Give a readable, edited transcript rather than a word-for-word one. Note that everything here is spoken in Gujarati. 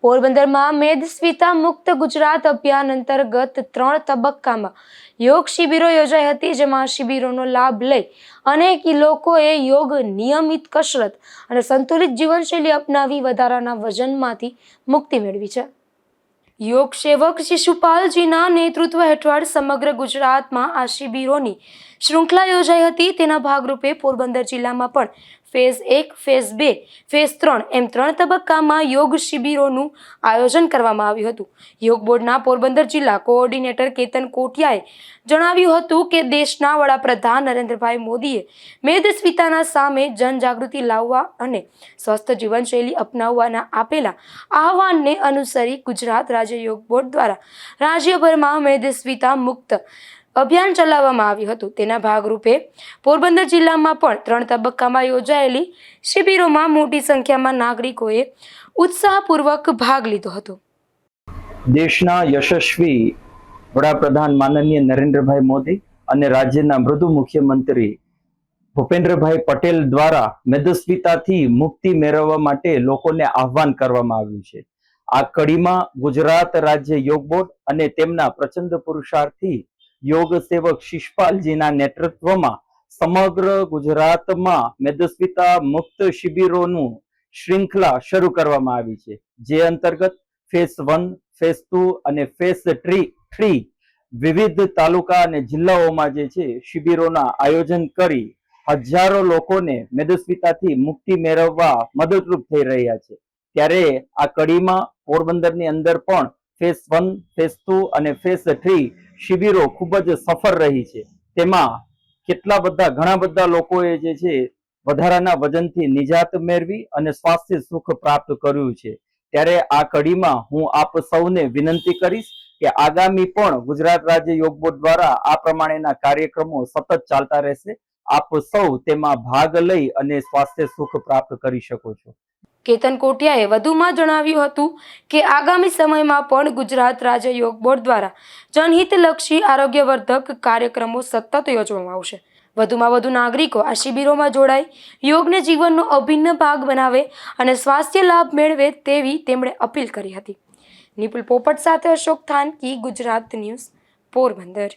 પોરબંદરમાં મેદસ્વીતા મુક્ત ગુજરાત અભિયાન અંતર્ગત 3 તબક્કામાં યોગ શિબિરો યોજાઈ હતી, જેમાં શિબિરોનો લાભ લઈ અનેક લોકોએ યોગ, નિયમિત કસરત અને સંતુલિત જીવનશૈલી અપનાવી વધારાના વજનમાંથી મુક્તિ મેળવી છે. યોગ સેવક શિશુપાલજીના નેતૃત્વ હેઠળ સમગ્ર ગુજરાતમાં આ શિબિરોની શૃંખલા યોજાઈ હતી. તેના ભાગરૂપે પોરબંદર જિલ્લામાં પણ ફેઝ 1, ફેઝ 2, ફેઝ 3 એમ 3 તબક્કામાં યોગ શિબિરોનું આયોજન કરવામાં આવ્યું હતું. યોગ બોર્ડના પોરબંદર જિલ્લા કોઓર્ડિનેટર કેતન કોટિયાએ જણાવ્યું હતું કે દેશના વડાપ્રધાન નરેન્દ્રભાઈ મોદીએ મેદસ્વીતાના સામે જનજાગૃતિ લાવવા અને સ્વસ્થ જીવનશૈલી અપનાવવાના આપેલા આહવાનને અનુસરી ગુજરાત રાજ્ય યોગ બોર્ડ દ્વારા રાજ્યભરમાં મેદસ્વીતા મુક્ત અભિયાન ચલાવવામાં આવ્યું હતું. તેના ભાગરૂપે પોરબંદર જિલ્લામાં પણ 3 તબક્કામાં યોજાયેલી શિબિરોમાં મોટી સંખ્યામાં નાગરિકોએ ઉત્સાહપૂર્વક ભાગ લીધો હતો. દેશના યશસ્વી વડાપ્રધાન માનનીય નરેન્દ્રભાઈ મોદી અને રાજ્યના મૃદુ મુખ્યમંત્રી ભૂપેન્દ્રભાઈ પટેલ દ્વારા મેદસ્વીતાથી મુક્તિ મેળવવા માટે લોકોને આહવાન કરવામાં આવ્યું છે. આ કડીમાં ગુજરાત રાજ્ય યોગ બોર્ડ અને તેમના પ્રચંડ પુરુષાર્થી યોગ સેવક શિશુપાલજીના નેતૃત્વમાં સમગ્ર ગુજરાતમાં મેદસ્વીતા મુક્ત શિબિરોનું શૃંખલા શરૂ કરવામાં આવી છે, જે અંતર્ગત ફેઝ 1, ફેઝ 2 અને ફેઝ 3 વિવિધ તાલુકા અને જિલ્લાઓમાં જે છે શિબિરોના આયોજન કરી હજારો લોકોને મેદસ્વીતાથી મુક્તિ મેળવવા મદદરૂપ થઈ રહ્યા છે. ત્યારે આ કડીમાં પોરબંદરની અંદર પણ ફેઝ 1, ફેઝ 2 અને ફેઝ 3 શિબિરો ખૂબ જ સફળ રહી છે. તેમાં ઘણા બધા લોકોએ જે છે વધારાના વજનથી નિજાત મેળવી અને સ્વાસ્થ્ય સુખ પ્રાપ્ત કર્યું છે. ત્યારે આ કડીમાં હું આપ સૌને વિનંતી કરીશ કે આગામી પણ ગુજરાત રાજ્ય યોગ બોર્ડ દ્વારા આ પ્રમાણેના કાર્યક્રમો સતત ચાલતા રહેશે. આપ સૌ તેમાં ભાગ લઈ અને સ્વાસ્થ્ય સુખ પ્રાપ્ત કરી શકો છો. કેતન કોટિયાએ વધુમાં જણાવ્યું હતું કે આગામી સમયમાં પણ ગુજરાત રાજ્ય યોગ બોર્ડ દ્વારા જનહિતલક્ષી આરોગ્યવર્ધક કાર્યક્રમો સતત યોજવામાં આવશે. વધુમાં વધુ નાગરિકો આ શિબિરોમાં જોડાઈ યોગને જીવનનો અભિન્ન ભાગ બનાવે અને સ્વાસ્થ્ય લાભ મેળવે તેવી તેમણે અપીલ કરી હતી. નિપુલ પોપટ સાથે અશોક થાનકી, ગુજરાત ન્યૂઝ, પોરબંદર.